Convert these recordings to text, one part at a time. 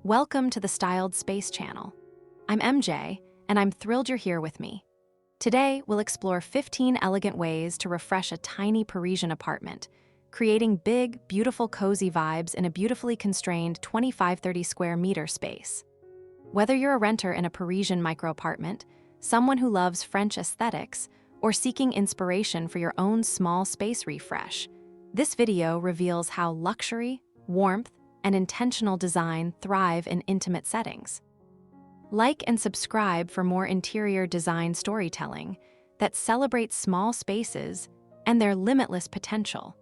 Welcome to the Styled Space channel. I'm MJ, and I'm thrilled you're here with me. Today, we'll explore 15 elegant ways to refresh a tiny Parisian apartment, creating big, beautiful, cozy vibes in a beautifully constrained 25-30 square meter space. Whether you're a renter in a Parisian micro-apartment, someone who loves French aesthetics, or seeking inspiration for your own small space refresh, this video reveals how luxury, warmth, and intentional design thrive in intimate settings. Like and subscribe for more interior design storytelling that celebrates small spaces and their limitless potential.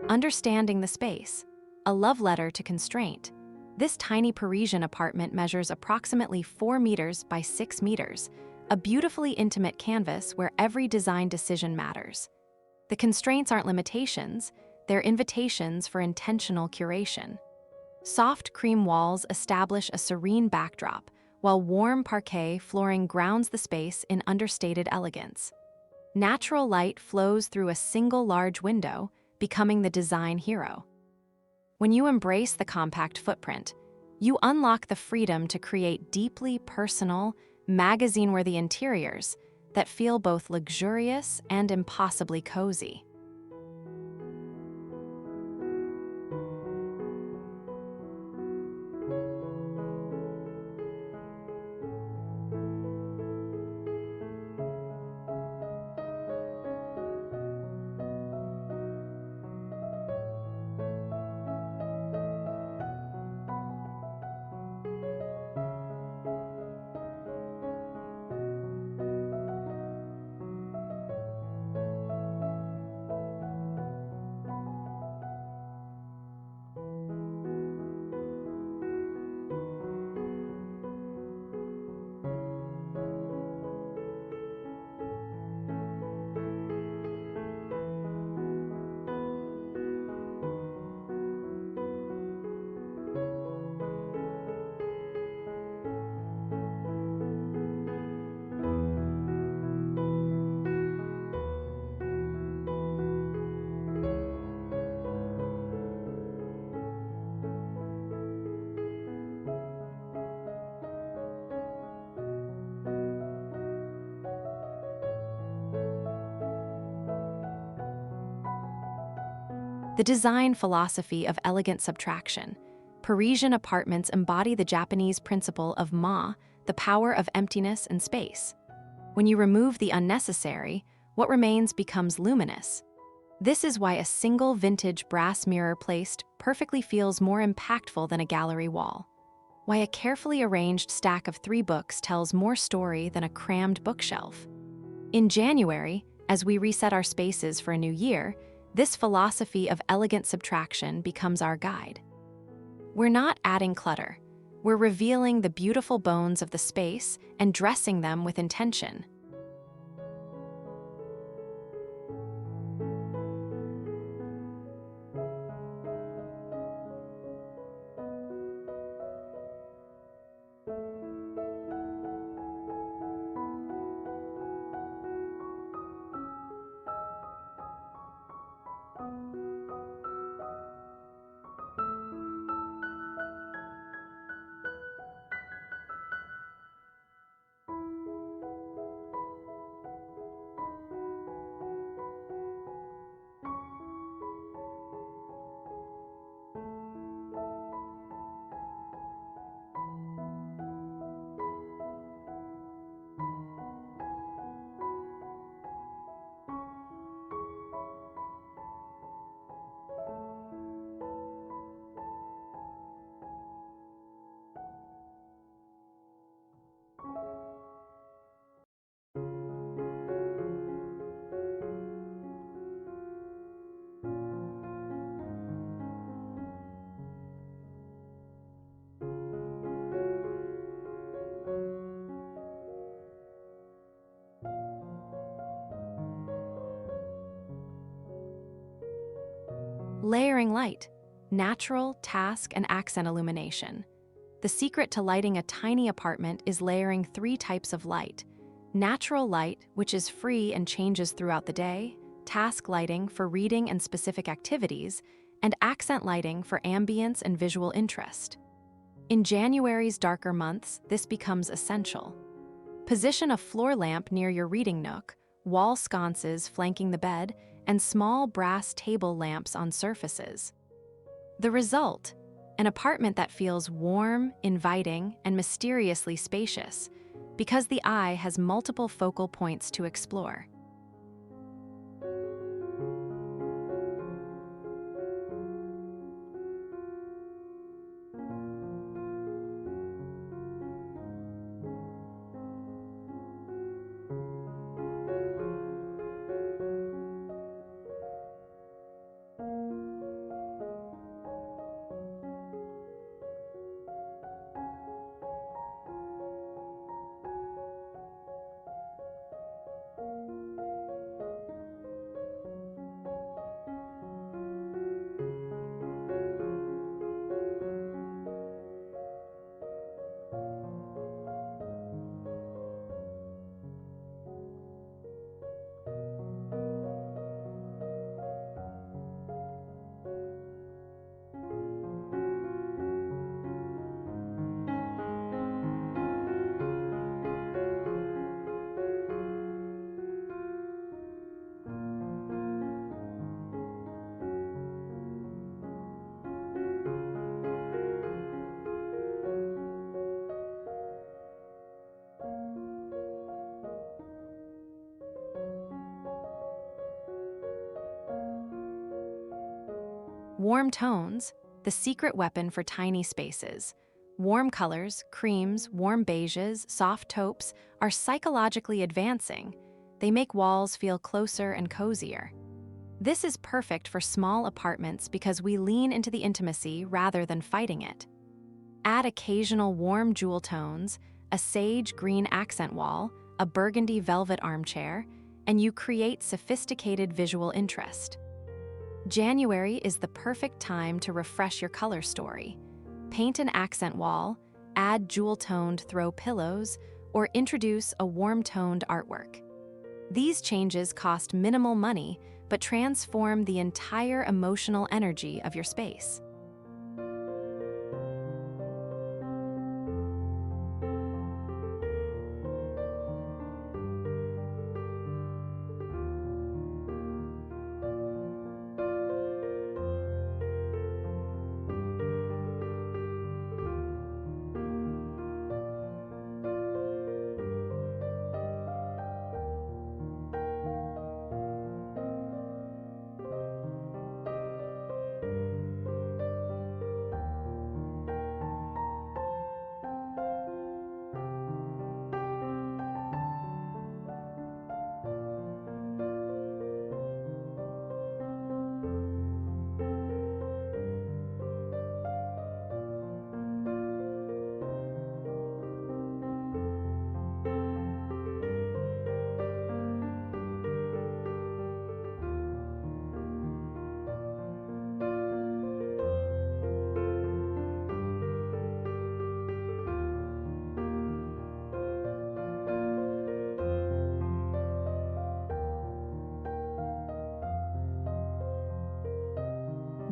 Understanding the space, a love letter to constraint. This tiny Parisian apartment measures approximately 4 meters by 6 meters, a beautifully intimate canvas where every design decision matters. The constraints aren't limitations, they're invitations for intentional curation. Soft cream walls establish a serene backdrop, while warm parquet flooring grounds the space in understated elegance. Natural light flows through a single large window, becoming the design hero. When you embrace the compact footprint, you unlock the freedom to create deeply personal, magazine-worthy interiors that feel both luxurious and impossibly cozy. The design philosophy of elegant subtraction. Parisian apartments embody the Japanese principle of the power of emptiness and space. When you remove the unnecessary, what remains becomes luminous. This is why a single vintage brass mirror placed perfectly feels more impactful than a gallery wall. Why a carefully arranged stack of 3 books tells more story than a crammed bookshelf. In January, as we reset our spaces for a new year, this philosophy of elegant subtraction becomes our guide. We're not adding clutter. We're revealing the beautiful bones of the space and dressing them with intention. Layering light, natural, task, and accent illumination. The secret to lighting a tiny apartment is layering 3 types of light. Natural light, which is free and changes throughout the day, task lighting for reading and specific activities, and accent lighting for ambience and visual interest. In January's darker months, this becomes essential. Position a floor lamp near your reading nook, wall sconces flanking the bed, and small brass table lamps on surfaces. The result: an apartment that feels warm, inviting, and mysteriously spacious, because the eye has multiple focal points to explore. Warm tones, the secret weapon for tiny spaces. Warm colors, creams, warm beiges, soft taupes are psychologically advancing. They make walls feel closer and cozier. This is perfect for small apartments because we lean into the intimacy rather than fighting it. Add occasional warm jewel tones, a sage green accent wall, a burgundy velvet armchair, and you create sophisticated visual interest. January is the perfect time to refresh your color story. Paint an accent wall, add jewel-toned throw pillows, or introduce a warm-toned artwork. These changes cost minimal money, but transform the entire emotional energy of your space.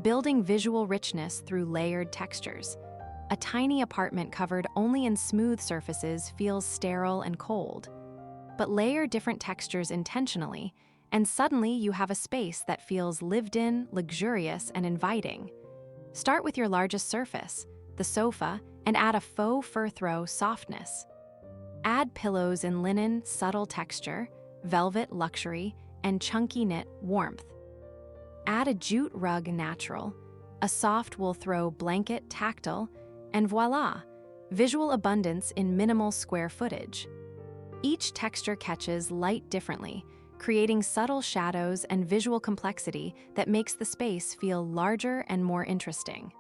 Building visual richness through layered textures. A tiny apartment covered only in smooth surfaces feels sterile and cold. But layer different textures intentionally, and suddenly you have a space that feels lived in, luxurious, and inviting. Start with your largest surface, the sofa, and add a faux fur throw softness. Add pillows in linen, subtle texture, velvet luxury, and chunky knit warmth. Add a jute rug natural, a soft wool throw blanket tactile, and voila, visual abundance in minimal square footage. Each texture catches light differently, creating subtle shadows and visual complexity that makes the space feel larger and more interesting.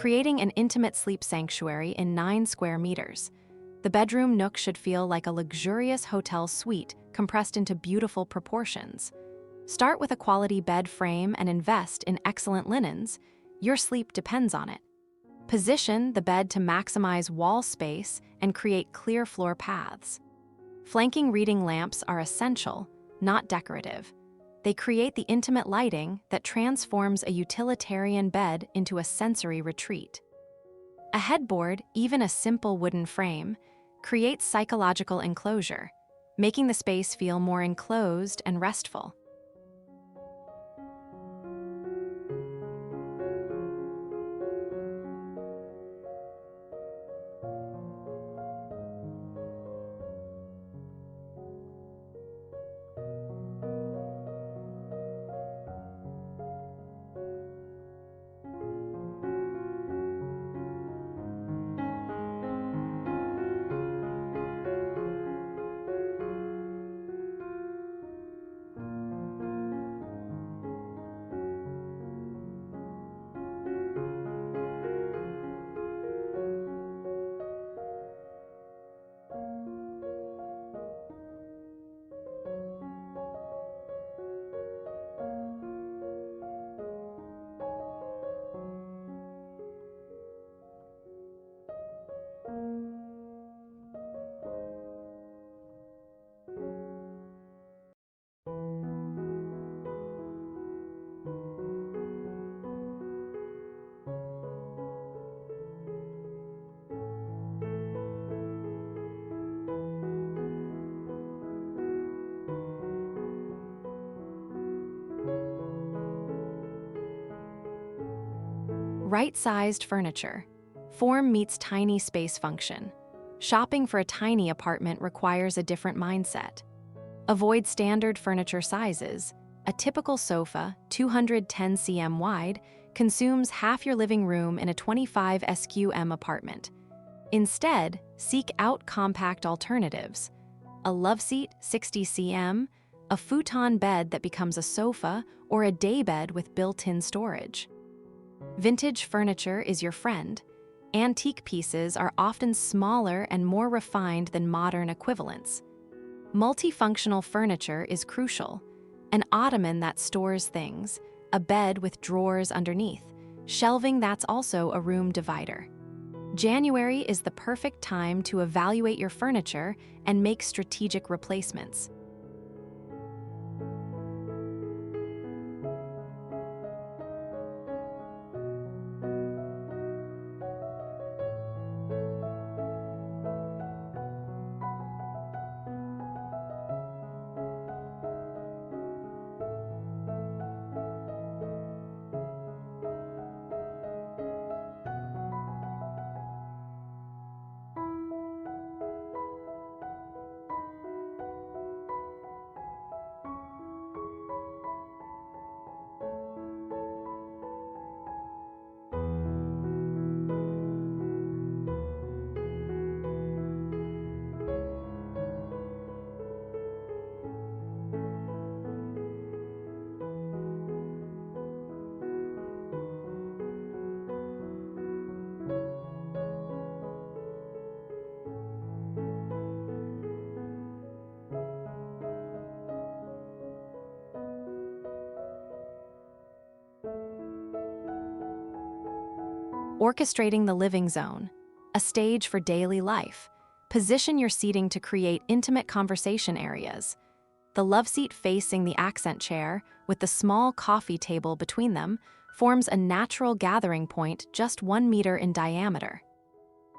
creating an intimate sleep sanctuary in 9 square meters. The bedroom nook should feel like a luxurious hotel suite compressed into beautiful proportions. Start with a quality bed frame and invest in excellent linens. Your sleep depends on it. Position the bed to maximize wall space and create clear floor paths. Flanking reading lamps are essential, not decorative. They create the intimate lighting that transforms a utilitarian bed into a sensory retreat. A headboard, even a simple wooden frame, creates psychological enclosure, making the space feel more enclosed and restful. Right-sized furniture. Form meets tiny space function. Shopping for a tiny apartment requires a different mindset. Avoid standard furniture sizes. A typical sofa, 210 cm wide, consumes half your living room in a 25 sqm apartment. Instead, seek out compact alternatives. A loveseat, 60 cm, a futon bed that becomes a sofa, or a daybed with built-in storage. Vintage furniture is your friend. Antique pieces are often smaller and more refined than modern equivalents. Multifunctional furniture is crucial. An ottoman that stores things, a bed with drawers underneath, shelving that's also a room divider. January is the perfect time to evaluate your furniture and make strategic replacements. Orchestrating the living zone, a stage for daily life. Position your seating to create intimate conversation areas. The love seat facing the accent chair, with the small coffee table between them, forms a natural gathering point just 1 meter in diameter.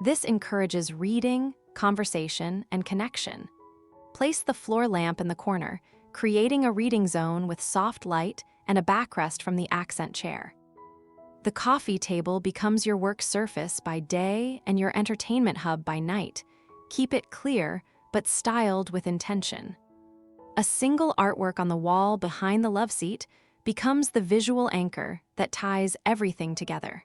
This encourages reading, conversation, and connection. Place the floor lamp in the corner, creating a reading zone with soft light and a backrest from the accent chair. The coffee table becomes your work surface by day and your entertainment hub by night. Keep it clear, but styled with intention. A single artwork on the wall behind the love seat becomes the visual anchor that ties everything together.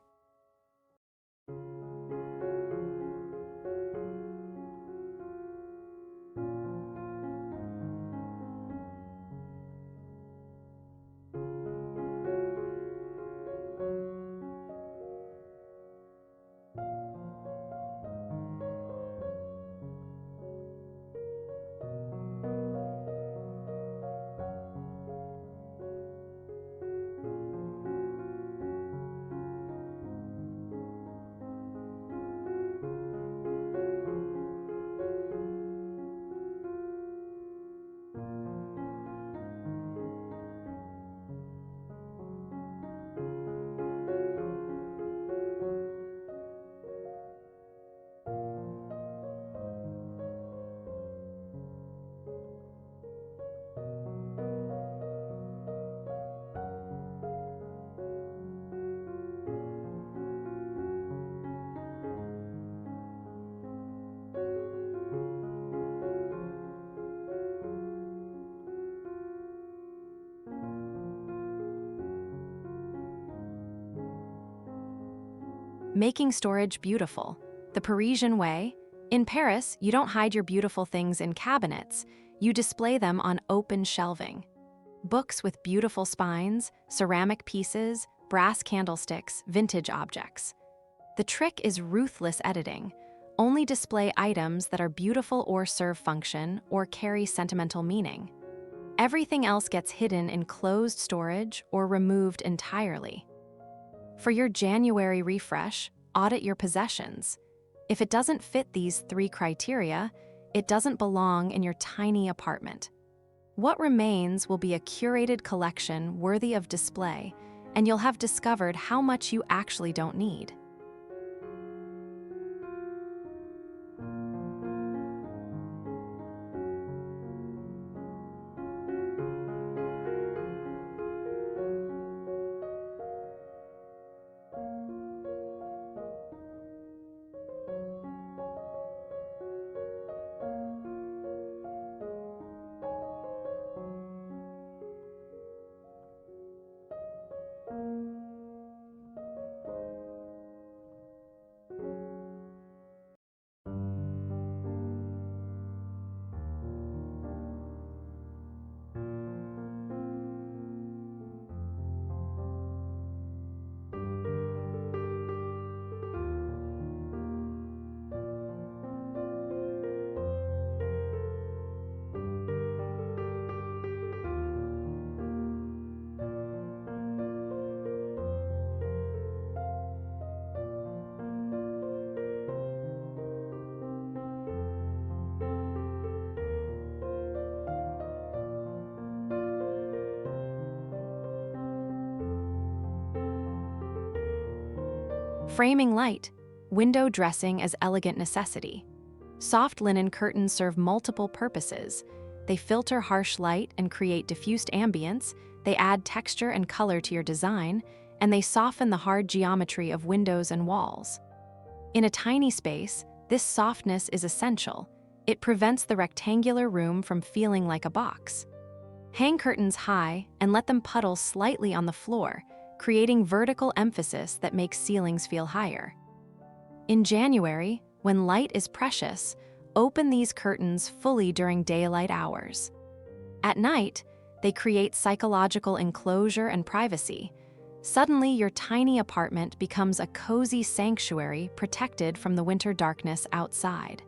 Making storage beautiful. The Parisian way. In Paris, you don't hide your beautiful things in cabinets, you display them on open shelving. Books with beautiful spines, ceramic pieces, brass candlesticks, vintage objects. The trick is ruthless editing. Only display items that are beautiful or serve function or carry sentimental meaning. Everything else gets hidden in closed storage or removed entirely. For your January refresh, audit your possessions. If it doesn't fit these 3 criteria, it doesn't belong in your tiny apartment. What remains will be a curated collection worthy of display, and you'll have discovered how much you actually don't need. Framing light. Window dressing as elegant necessity. Soft linen curtains serve multiple purposes. They filter harsh light and create diffused ambience, they add texture and color to your design, and they soften the hard geometry of windows and walls. In a tiny space, this softness is essential. It prevents the rectangular room from feeling like a box. Hang curtains high and let them puddle slightly on the floor, creating vertical emphasis that makes ceilings feel higher. In January, when light is precious, open these curtains fully during daylight hours. At night, they create psychological enclosure and privacy. Suddenly, your tiny apartment becomes a cozy sanctuary protected from the winter darkness outside.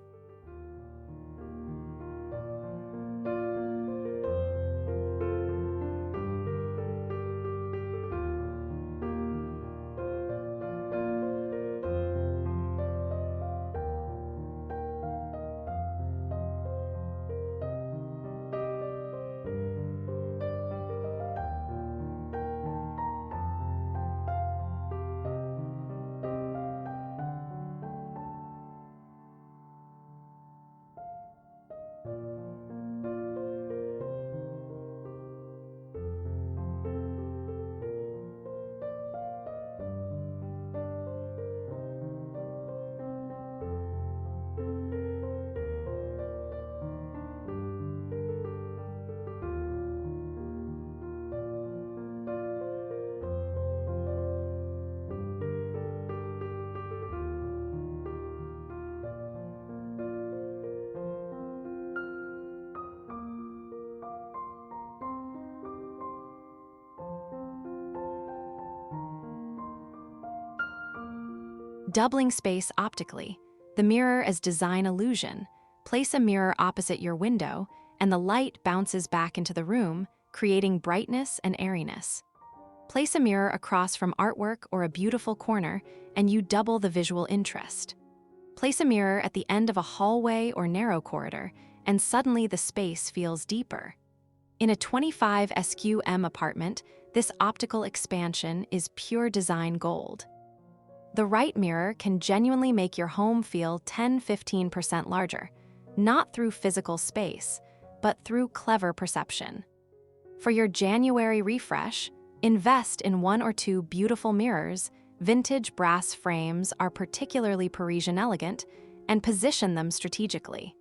Doubling space optically. The mirror as design illusion. Place a mirror opposite your window, and the light bounces back into the room, creating brightness and airiness. Place a mirror across from artwork or a beautiful corner, and you double the visual interest. Place a mirror at the end of a hallway or narrow corridor, and suddenly the space feels deeper. In a 25 sqm apartment, this optical expansion is pure design gold. The right mirror can genuinely make your home feel 10–15% larger, not through physical space, but through clever perception. For your January refresh, invest in 1 or 2 beautiful mirrors. Vintage brass frames are particularly Parisian elegant, and position them strategically.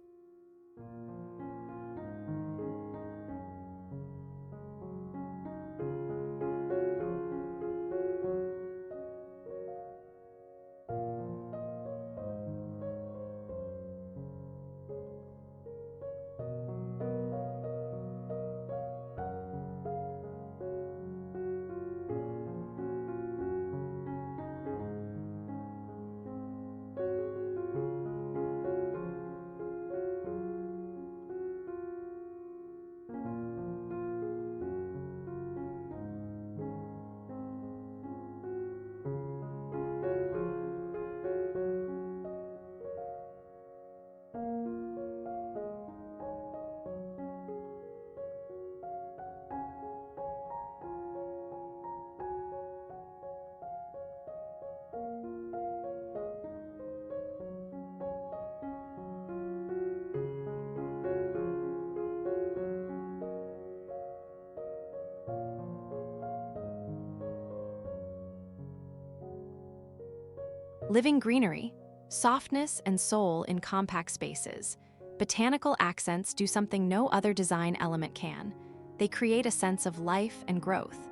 Living greenery, softness and soul in compact spaces. Botanical accents do something no other design element can. They create a sense of life and growth.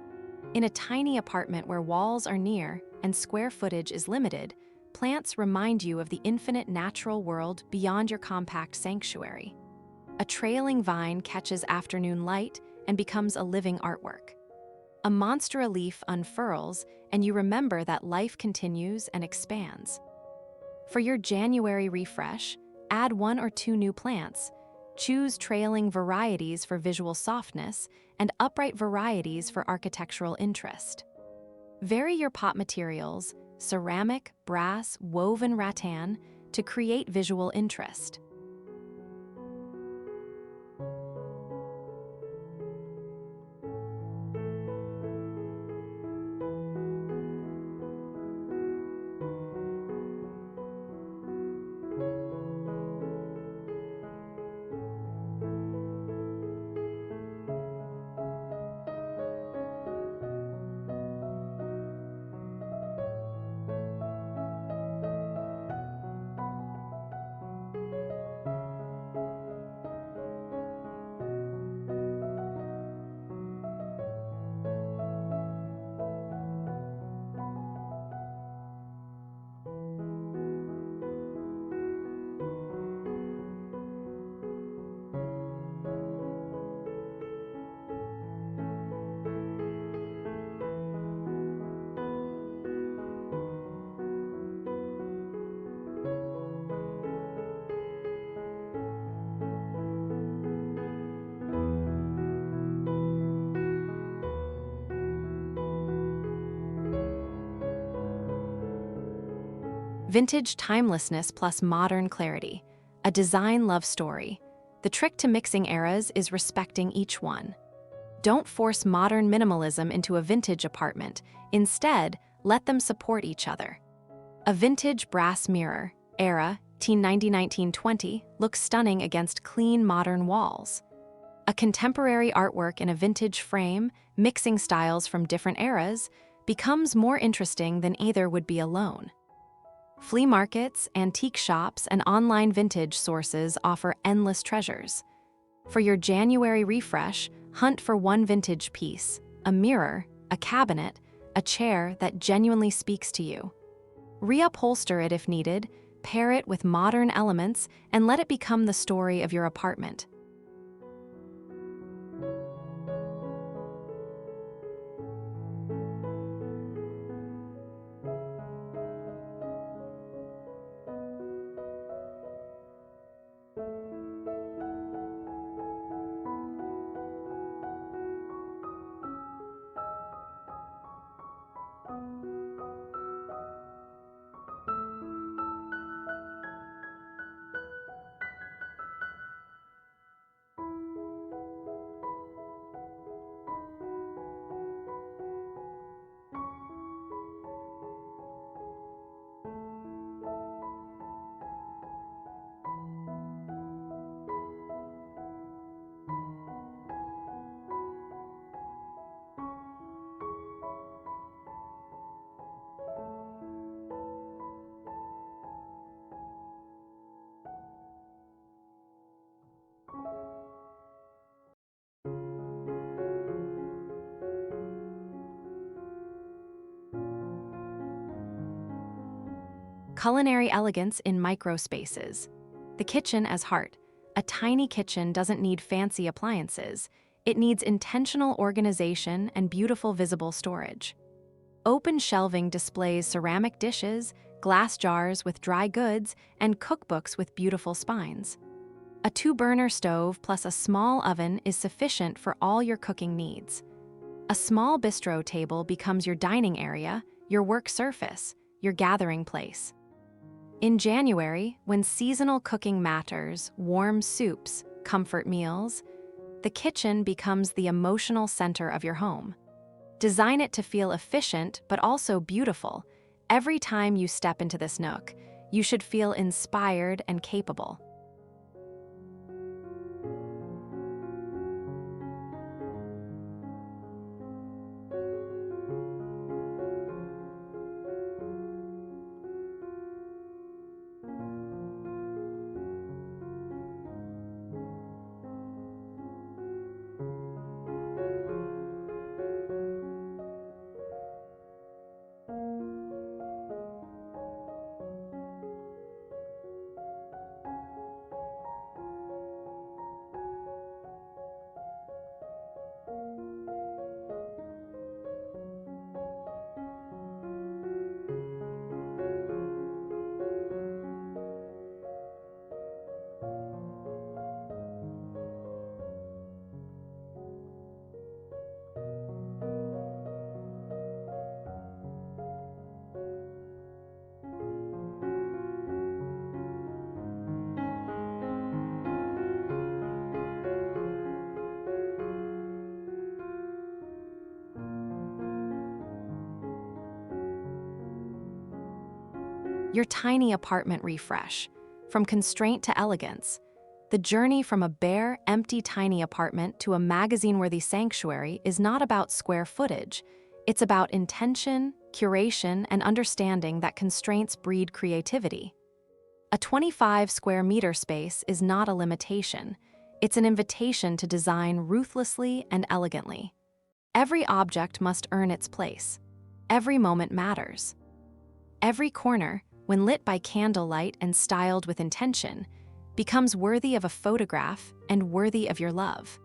In a tiny apartment where walls are near and square footage is limited, plants remind you of the infinite natural world beyond your compact sanctuary. A trailing vine catches afternoon light and becomes a living artwork. A monstera leaf unfurls, and you remember that life continues and expands. For your January refresh, add 1 or 2 new plants. Choose trailing varieties for visual softness and upright varieties for architectural interest. Vary your pot materials, ceramic, brass, woven rattan, to create visual interest. Vintage timelessness plus modern clarity, a design love story. The trick to mixing eras is respecting each one. Don't force modern minimalism into a vintage apartment. Instead, let them support each other. A vintage brass mirror, era, 1990-1920, looks stunning against clean modern walls. A contemporary artwork in a vintage frame, mixing styles from different eras, becomes more interesting than either would be alone. Flea markets, antique shops, and online vintage sources offer endless treasures. For your January refresh, hunt for one vintage piece, a mirror, a cabinet, a chair that genuinely speaks to you. Reupholster it if needed, pair it with modern elements, and let it become the story of your apartment. Culinary elegance in microspaces. The kitchen as heart. A tiny kitchen doesn't need fancy appliances. It needs intentional organization and beautiful visible storage. Open shelving displays ceramic dishes, glass jars with dry goods, and cookbooks with beautiful spines. A 2-burner stove plus a small oven is sufficient for all your cooking needs. A small bistro table becomes your dining area, your work surface, your gathering place. In January, when seasonal cooking matters, warm soups, comfort meals, the kitchen becomes the emotional center of your home. Design it to feel efficient but also beautiful. Every time you step into this nook, you should feel inspired and capable. Your tiny apartment refresh. From constraint to elegance. The journey from a bare, empty tiny apartment to a magazine-worthy sanctuary is not about square footage. It's about intention, curation, and understanding that constraints breed creativity. A 25 square meter space is not a limitation. It's an invitation to design ruthlessly and elegantly. Every object must earn its place. Every moment matters. Every corner, when lit by candlelight and styled with intention, becomes worthy of a photograph and worthy of your love.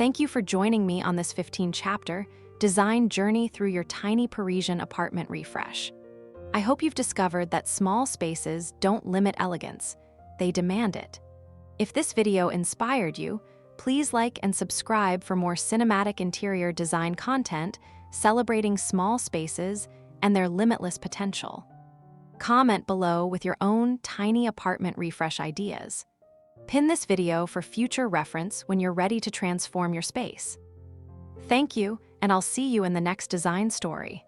Thank you for joining me on this 15-chapter design journey through your tiny Parisian apartment refresh. I hope you've discovered that small spaces don't limit elegance, they demand it. If this video inspired you, please like and subscribe for more cinematic interior design content celebrating small spaces and their limitless potential. Comment below with your own tiny apartment refresh ideas. Pin this video for future reference when you're ready to transform your space. Thank you, and I'll see you in the next design story.